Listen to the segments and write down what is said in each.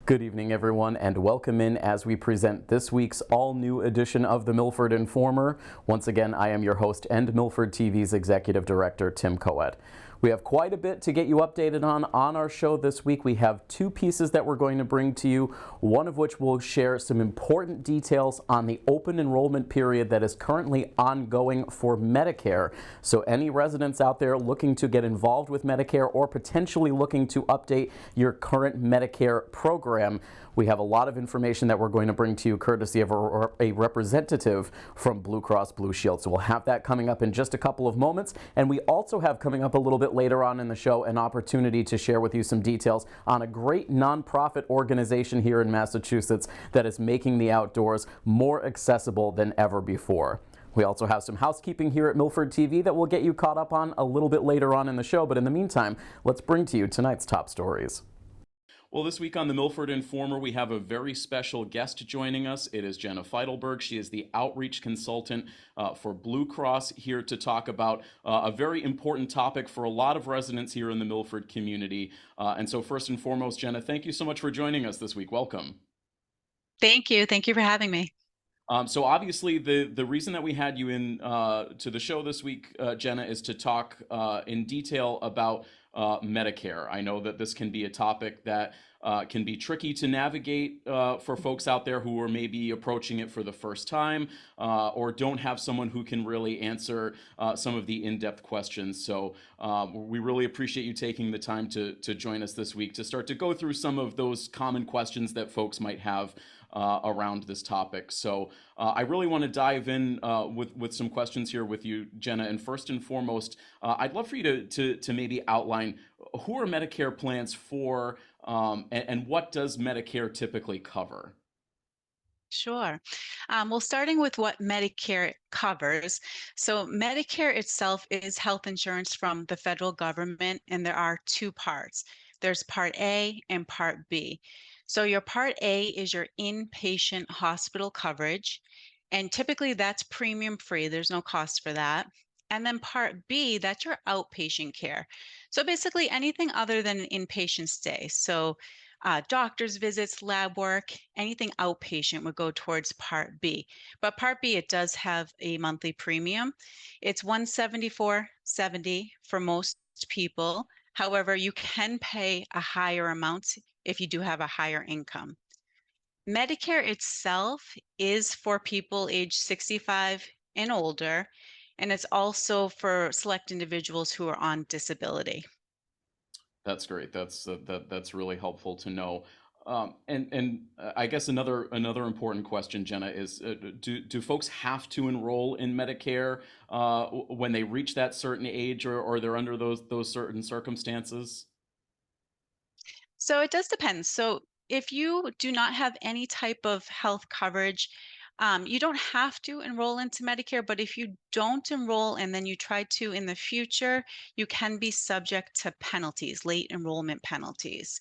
Good evening, everyone, and welcome in as we present this week's all-new edition of the Milford Informer. Once again, I am your host and Milford TV's Executive Director, Tim Coet. We have quite a bit to get you updated on our show this week. We have two pieces that we're going to bring to you, one of which will share some important details on the open enrollment period that is currently ongoing for Medicare. So any residents out there looking to get involved with Medicare or potentially looking to update your current Medicare program, we have a lot of information that we're going to bring to you courtesy of a representative from Blue Cross Blue Shield. So we'll have that coming up in just a couple of moments. And we also have coming up a little bit later on in the show an opportunity to share with you some details on a great nonprofit organization here in Massachusetts that is making the outdoors more accessible than ever before. We also have some housekeeping here at Milford TV that we'll get you caught up on a little bit later on in the show. But in the meantime, let's bring to you tonight's top stories. Well, this week on the Milford Informer, we have a very special guest joining us. It is Jenna Feidelberg. She is the outreach consultant for Blue Cross, here to talk about a very important topic for a lot of residents here in the Milford community. And so first and foremost, Jenna, thank you so much for joining us this week. Welcome. Thank you. Thank you for having me. So obviously the reason that we had you in to the show this week, Jenna, is to talk in detail about Medicare. I know that this can be a topic that can be tricky to navigate for folks out there who are maybe approaching it for the first time or don't have someone who can really answer some of the in-depth questions. So we really appreciate you taking the time to join us this week to start to go through some of those common questions that folks might have around this topic. So I really want to dive in with some questions here with you, Jenna. And first and foremost, I'd love for you to maybe outline who are Medicare plans for, and what does Medicare typically cover? Sure. Well, starting with what Medicare covers. So, Medicare itself is health insurance from the federal government, and there are two parts. There's Part A and Part B. So, your Part A is your inpatient hospital coverage, and typically that's premium free. There's no cost for that. And then Part B, that's your outpatient care. So, basically anything other than an inpatient stay. So, doctor's visits, lab work, anything outpatient would go towards Part B. But Part B, it does have a monthly premium. It's 174.70 for most people. However, you can pay a higher amount if you do have a higher income. Medicare itself is for people age 65 and older, and it's also for select individuals who are on disability. That's great. That's really helpful to know. And I guess another important question, Jenna, is do folks have to enroll in Medicare when they reach that certain age, or they're under those certain circumstances? So it does depend. So if you do not have any type of health coverage, you don't have to enroll into Medicare, but if you don't enroll and then you try to in the future, you can be subject to penalties, late enrollment penalties.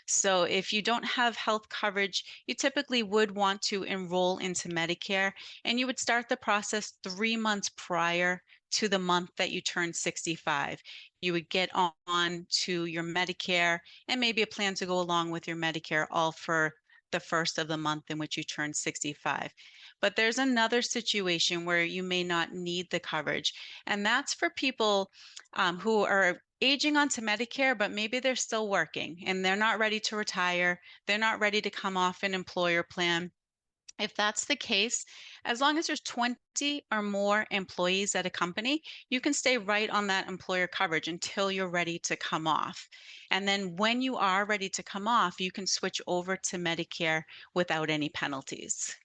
So if you don't have health coverage, you typically would want to enroll into Medicare, and you would start the process 3 months prior to the month that you turn 65. You would get on to your Medicare and maybe a plan to go along with your Medicare, all for the first of the month in which you turn 65. But there's another situation where you may not need the coverage, and that's for people who are aging onto Medicare, but maybe they're still working and they're not ready to retire. They're not ready to come off an employer plan. If that's the case, as long as there's 20 or more employees at a company, you can stay right on that employer coverage until you're ready to come off. And then when you are ready to come off, you can switch over to Medicare without any penalties.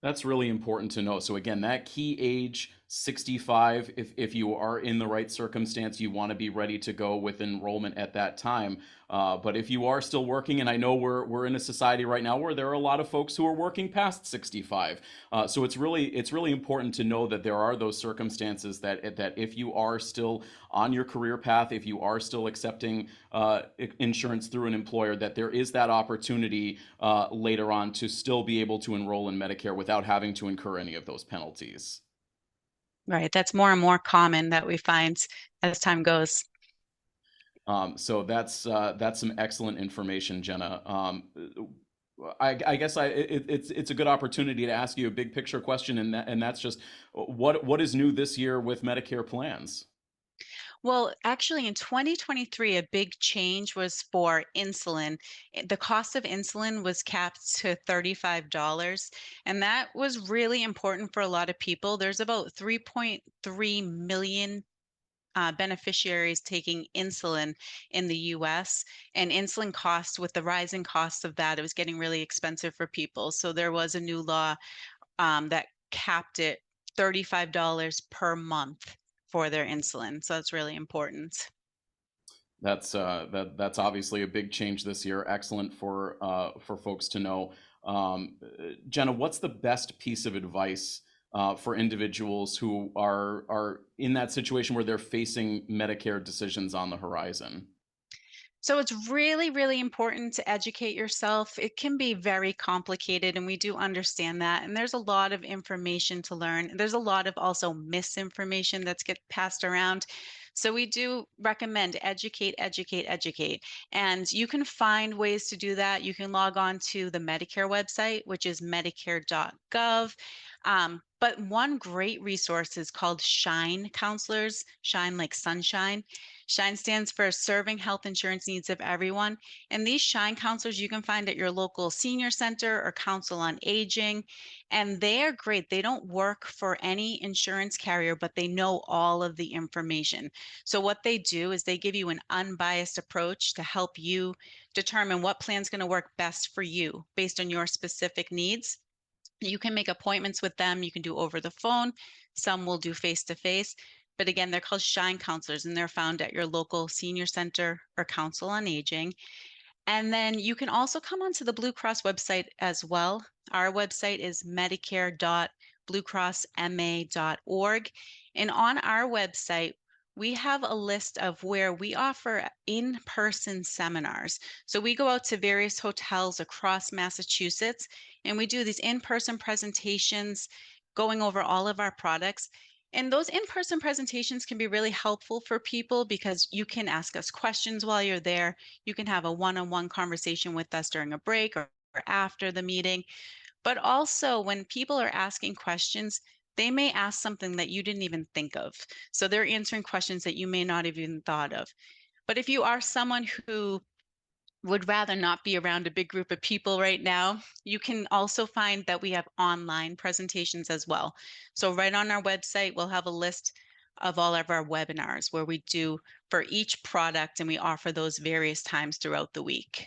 That's really important to know. So again, that key age, 65, if you are in the right circumstance, you want to be ready to go with enrollment at that time. But if you are still working, and I know we're in a society right now where there are a lot of folks who are working past 65, so it's really important to know that there are those circumstances that if you are still on your career path, if you are still accepting insurance through an employer, that there is that opportunity later on to still be able to enroll in Medicare without having to incur any of those penalties. Right. That's more and more common that we find as time goes. So that's some excellent information, Jenna. I guess it's a good opportunity to ask you a big picture question, and that's just what is new this year with Medicare plans? Well, actually, in 2023, a big change was for insulin. The cost of insulin was capped to $35, and that was really important for a lot of people. There's about 3.3 million beneficiaries taking insulin in the US, and insulin costs, with the rising cost of that, it was getting really expensive for people. So there was a new law that capped it $35 per month for their insulin. So that's really important. That's obviously a big change this year. Excellent for folks to know. Jenna, what's the best piece of advice for individuals who are in that situation where they're facing Medicare decisions on the horizon? So it's really, really important to educate yourself. It can be very complicated, and we do understand that. And there's a lot of information to learn. There's a lot of also misinformation that's get passed around. So we do recommend educate, educate, educate. And you can find ways to do that. You can log on to the Medicare website, which is medicare.gov. But one great resource is called Shine Counselors, Shine like sunshine. Shine stands for Serving Health Insurance Needs of Everyone. And these Shine counselors you can find at your local senior center or council on aging. And they are great. They don't work for any insurance carrier, but they know all of the information. So what they do is they give you an unbiased approach to help you determine what plan is going to work best for you based on your specific needs. You can make appointments with them. You can do over the phone. Some will do face to face. But again, they're called Shine counselors, and they're found at your local senior center or council on aging. And then you can also come onto the Blue Cross website as well. Our website is medicare.bluecrossma.org. And on our website, we have a list of where we offer in person seminars. So we go out to various hotels across Massachusetts and we do these in person presentations going over all of our products. And those in person presentations can be really helpful for people because you can ask us questions while you're there. You can have a one-on-one conversation with us during a break or after the meeting. But also, when people are asking questions, they may ask something that you didn't even think of. So they're answering questions that you may not have even thought of. But if you are someone who would rather not be around a big group of people right now, you can also find that we have online presentations as well. So right on our website, we'll have a list of all of our webinars where we do for each product and we offer those various times throughout the week.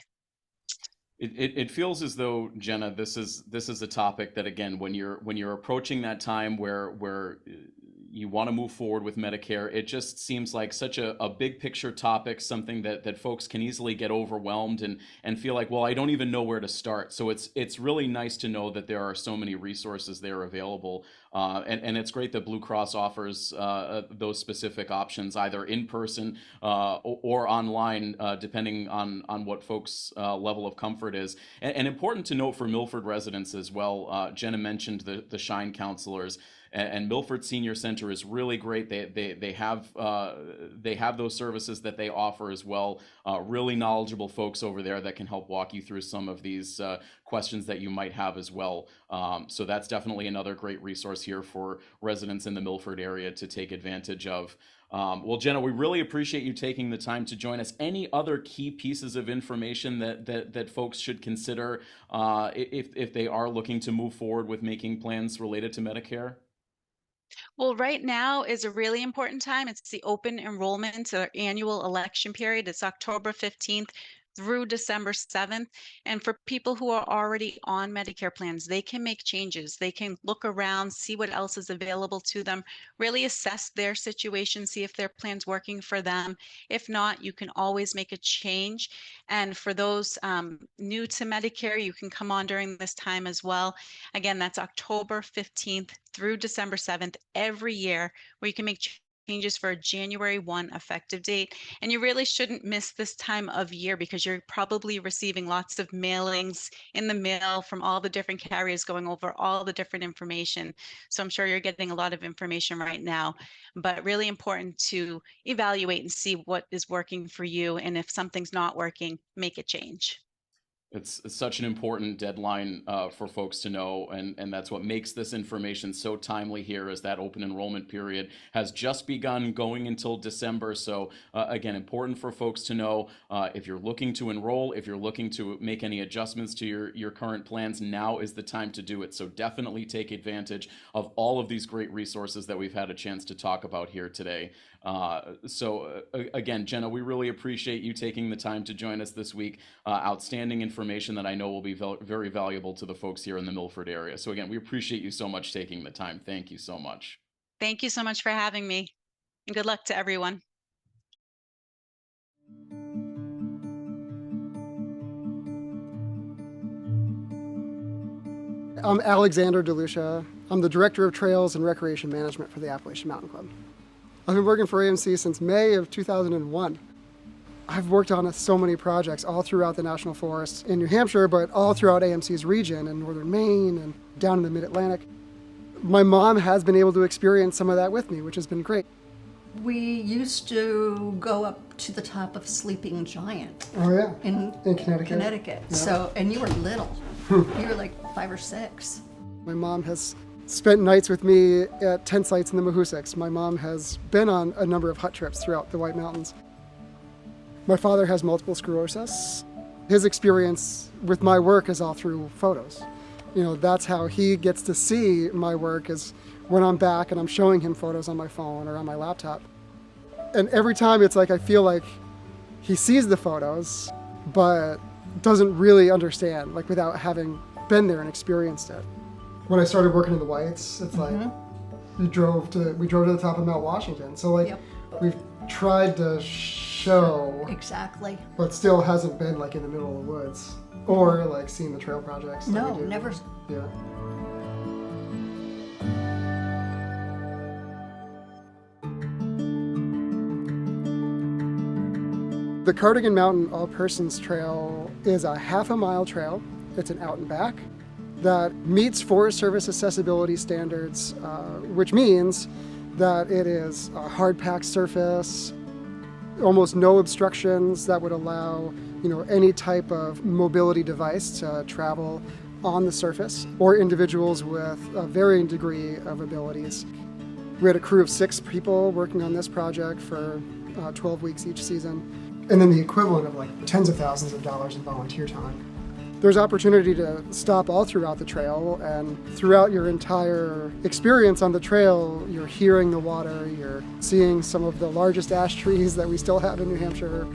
It feels as though, Jenna, this is a topic that, again, when you're approaching that time where you want to move forward with Medicare, it just seems like such a big picture topic, something that folks can easily get overwhelmed and feel like, well, I don't even know where to start. So it's really nice to know that there are so many resources there available, and it's great that Blue Cross offers those specific options either in person or online, depending on what folks' level of comfort is. And important to note for Milford residents as well, Jenna mentioned the Shine counselors. And Milford Senior Center is really great. They have those services that they offer as well. Really knowledgeable folks over there that can help walk you through some of these questions that you might have as well. So that's definitely another great resource here for residents in the Milford area to take advantage of. Well, Jenna, we really appreciate you taking the time to join us. Any other key pieces of information that folks should consider if they are looking to move forward with making plans related to Medicare? Well, right now is a really important time. It's the open enrollment, our annual election period. It's October 15th through December 7th. And for people who are already on Medicare plans, they can make changes. They can look around, see what else is available to them, really assess their situation, see if their plan's working for them. If not, you can always make a change. And for those new to Medicare, you can come on during this time as well. Again, that's October 15th through December 7th every year, where you can make changes for a January 1 effective date. And you really shouldn't miss this time of year because you're probably receiving lots of mailings in the mail from all the different carriers going over all the different information. So I'm sure you're getting a lot of information right now, but really important to evaluate and see what is working for you. And if something's not working, make a change. It's such an important deadline for folks to know, and that's what makes this information so timely here, is that open enrollment period has just begun, going until December. So again, important for folks to know if you're looking to enroll, if you're looking to make any adjustments to your current plans, now is the time to do it. So definitely take advantage of all of these great resources that we've had a chance to talk about here today. Again, Jenna, we really appreciate you taking the time to join us this week. Outstanding information that I know will be very valuable to the folks here in the Milford area. So again, we appreciate you so much taking the time. Thank you so much. Thank you so much for having me, and good luck to everyone. I'm Alexander DeLucia. I'm the Director of Trails and Recreation Management for the Appalachian Mountain Club. I've been working for AMC since May of 2001. I've worked on so many projects all throughout the National Forest in New Hampshire, but all throughout AMC's region in northern Maine and down in the Mid-Atlantic. My mom has been able to experience some of that with me, which has been great. We used to go up to the top of Sleeping Giant. Oh yeah, in Connecticut. Yeah. So, and you were little. You were like 5 or 6. My mom has spent nights with me at tent sites in the Mahoosucs. My mom has been on a number of hut trips throughout the White Mountains. My father has multiple sclerosis. His experience with my work is all through photos. You know, that's how he gets to see my work, is when I'm back and I'm showing him photos on my phone or on my laptop. And every time it's like I feel like he sees the photos, but doesn't really understand, like without having been there and experienced it. When I started working in the Whites, it's like we drove to the top of Mount Washington. So like we've tried to show Exactly. but still hasn't been like in the middle of the woods or like seen the trail projects. that No, we do. never. Yeah. The Cardigan Mountain All-Persons Trail is a half-a-mile trail. It's an out and back that meets Forest Service accessibility standards, which means that it is a hard-packed surface, almost no obstructions that would allow, any type of mobility device to travel on the surface, or individuals with a varying degree of abilities. We had a crew of 6 people working on this project for 12 weeks each season. And then the equivalent of like tens of thousands of dollars in volunteer time. There's opportunity to stop all throughout the trail, and throughout your entire experience on the trail, you're hearing the water, you're seeing some of the largest ash trees that we still have in New Hampshire.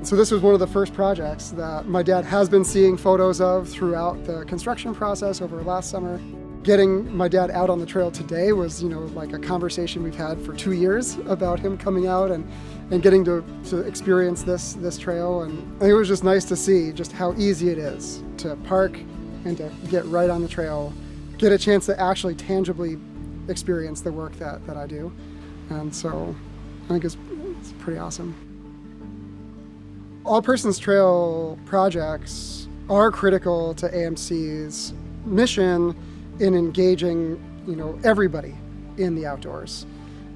So this was one of the first projects that my dad has been seeing photos of throughout the construction process over last summer. Getting my dad out on the trail today was, like a conversation we've had for 2 years about him coming out and getting to experience this trail. And I think it was just nice to see just how easy it is to park and to get right on the trail, get a chance to actually tangibly experience the work that I do. And so I think it's pretty awesome. All-Persons Trail projects are critical to AMC's mission in engaging, everybody in the outdoors.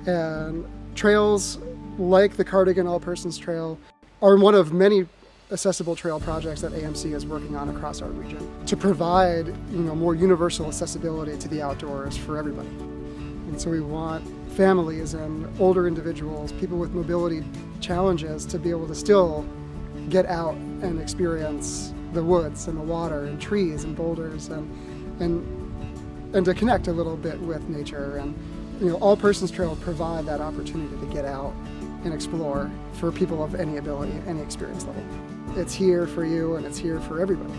And trails like the Cardigan All-Persons Trail are one of many accessible trail projects that AMC is working on across our region to provide, more universal accessibility to the outdoors for everybody. And so we want families and older individuals, people with mobility challenges, to be able to still get out and experience the woods and the water and trees and boulders and to connect a little bit with nature. And All-Persons Trail provide that opportunity to get out and explore for people of any ability, any experience level. It's here for you, and it's here for everybody.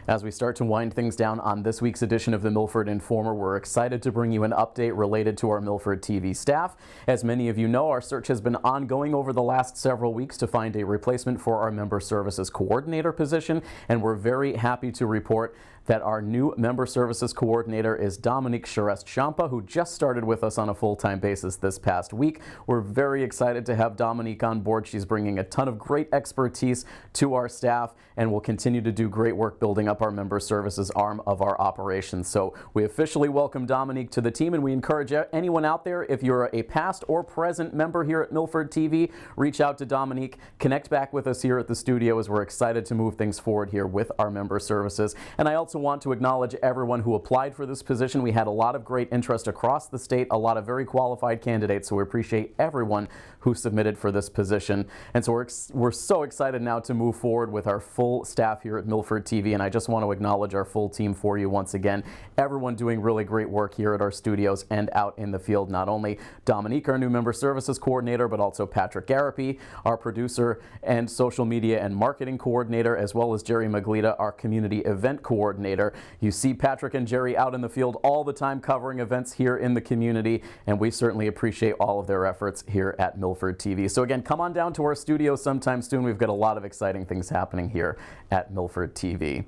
As we start to wind things down on this week's edition of the Milford Informer, we're excited to bring you an update related to our Milford TV staff. As many of you know, our search has been ongoing over the last several weeks to find a replacement for our Member Services Coordinator position, and we're very happy to report that our new Member Services Coordinator is Dominique Charest-Champa, who just started with us on a full-time basis this past week. We're very excited to have Dominique on board. She's bringing a ton of great expertise to our staff and will continue to do great work building up our Member Services arm of our operations. So we officially welcome Dominique to the team, and we encourage anyone out there, if you're a past or present member here at Milford TV, reach out to Dominique, connect back with us here at the studio, as we're excited to move things forward here with our Member Services. And I also want to acknowledge everyone who applied for this position. We had a lot of great interest across the state, a lot of very qualified candidates, so we appreciate everyone who submitted for this position. And so we're so excited now to move forward with our full staff here at Milford TV, and I just want to acknowledge our full team for you once again. Everyone doing really great work here at our studios and out in the field. Not only Dominique, our new Member Services Coordinator, but also Patrick Garapi, our producer and social media and marketing coordinator, as well as Jerry Maglita, our community event coordinator. You see Patrick and Jerry out in the field all the time covering events here in the community, and we certainly appreciate all of their efforts here at Milford TV. So again, come on down to our studio sometime soon. We've got a lot of exciting things happening here at Milford TV.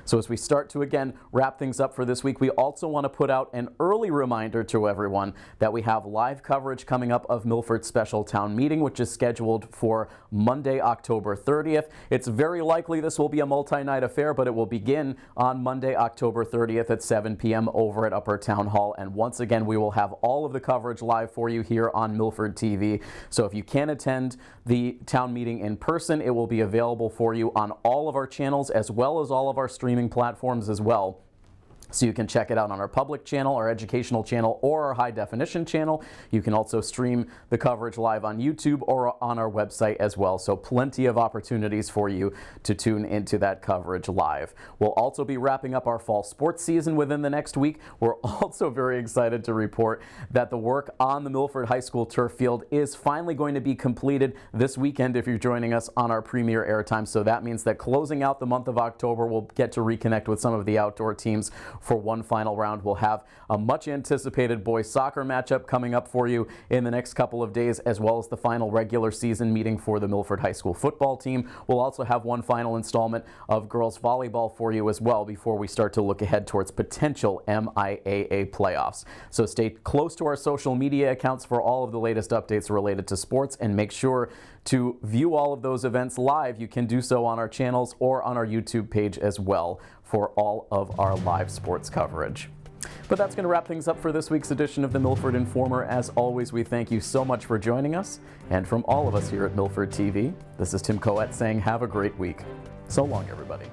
So as we start to again wrap things up for this week, we also want to put out an early reminder to everyone that we have live coverage coming up of Milford's special town meeting, which is scheduled for Monday, October 30th. It's very likely this will be a multi-night affair, but it will begin on Monday, October 30th at 7 p.m. over at Upper Town Hall. And once again, we will have all of the coverage live for you here on Milford TV. So if you can't attend the town meeting in person, it will be available for you on all of our channels, as well as all of our streaming platforms as well. So you can check it out on our public channel, our educational channel, or our high definition channel. You can also stream the coverage live on YouTube or on our website as well. So plenty of opportunities for you to tune into that coverage live. We'll also be wrapping up our fall sports season within the next week. We're also very excited to report that the work on the Milford High School turf field is finally going to be completed this weekend if you're joining us on our premiere airtime. So that means that closing out the month of October, we'll get to reconnect with some of the outdoor teams for one final round. We'll have a much anticipated boys soccer matchup coming up for you in the next couple of days, as well as the final regular season meeting for the Milford High School football team. We'll also have one final installment of girls volleyball for you as well before we start to look ahead towards potential MIAA playoffs. So stay close to our social media accounts for all of the latest updates related to sports, and make sure to view all of those events live. You can do so on our channels or on our YouTube page as well for all of our live sports coverage. But that's going to wrap things up for this week's edition of the Milford Informer. As always, we thank you so much for joining us. And from all of us here at Milford TV, this is Tim Coet saying have a great week. So long, everybody.